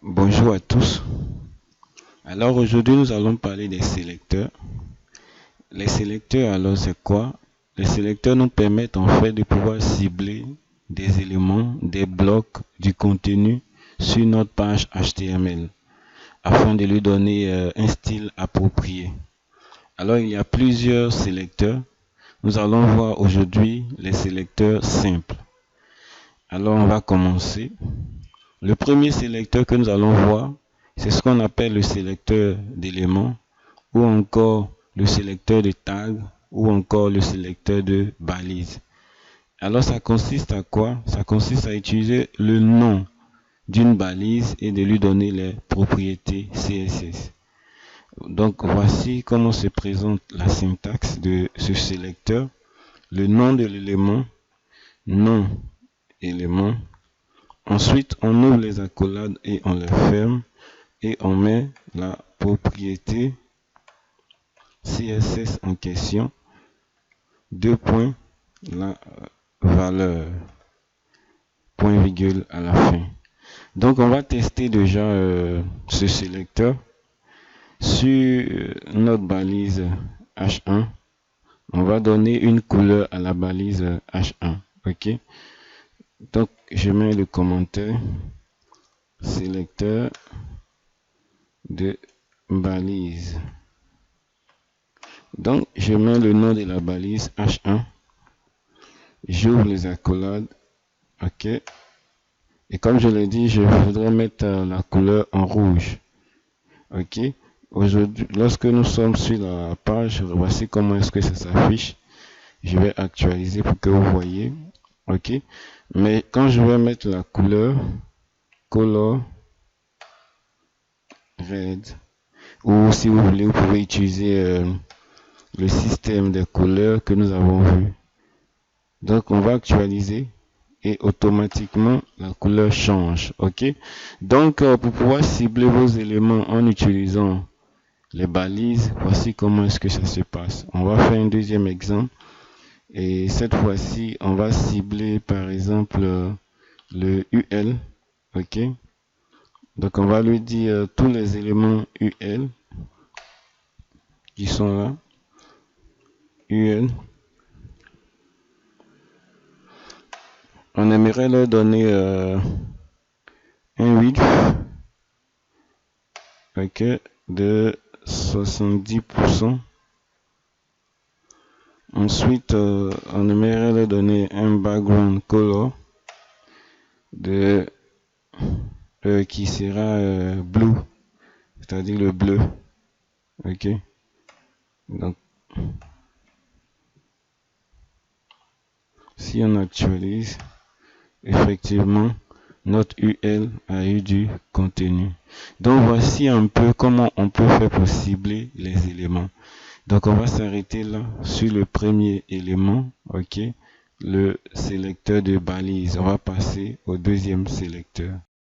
Bonjour à tous. Alors aujourd'hui nous allons parler des sélecteurs. Les sélecteurs, alors c'est quoi? Les sélecteurs nous permettent en fait de pouvoir cibler des éléments, des blocs, du contenu sur notre page HTML afin de lui donner un style approprié. Alors il y a plusieurs sélecteurs. Nous allons voir aujourd'hui les sélecteurs simples. Alors on va commencer. Le premier sélecteur que nous allons voir, c'est ce qu'on appelle le sélecteur d'éléments ou encore le sélecteur de tag ou encore le sélecteur de balise. Alors ça consiste à quoi? Ça consiste à utiliser le nom d'une balise et de lui donner les propriétés CSS. Donc voici comment se présente la syntaxe de ce sélecteur. Le nom de l'élément, nom élément. Ensuite, on ouvre les accolades et on les ferme et on met la propriété CSS en question. Deux points, la valeur, point virgule à la fin. Donc, on va tester déjà ce sélecteur sur notre balise H1. On va donner une couleur à la balise H1. OK? Donc, je mets le commentaire sélecteur de balise. Donc, je mets le nom de la balise H1. J'ouvre les accolades. OK. Et comme je l'ai dit, je voudrais mettre la couleur en rouge. OK. Aujourd'hui, lorsque nous sommes sur la page, voici comment est-ce que ça s'affiche. Je vais actualiser pour que vous voyez. OK. Mais quand je vais mettre la couleur, color red, ou si vous voulez, vous pouvez utiliser le système de couleurs que nous avons vu. Donc on va actualiser et automatiquement la couleur change. OK. Donc pour pouvoir cibler vos éléments en utilisant les balises, voici comment est-ce que ça se passe. On va faire un deuxième exemple et cette fois-ci on va cibler par exemple le UL. OK. Donc on va lui dire tous les éléments UL qui sont là. UL. On aimerait leur donner un width, OK, de 70%. Ensuite, on aimerait leur donner un background color de qui sera blue, c'est-à-dire le bleu. OK. Donc, si on actualise, effectivement, notre UL a eu du contenu. Donc voici un peu comment on peut faire pour cibler les éléments. Donc on va s'arrêter là sur le premier élément, OK, le sélecteur de balise. On va passer au deuxième sélecteur.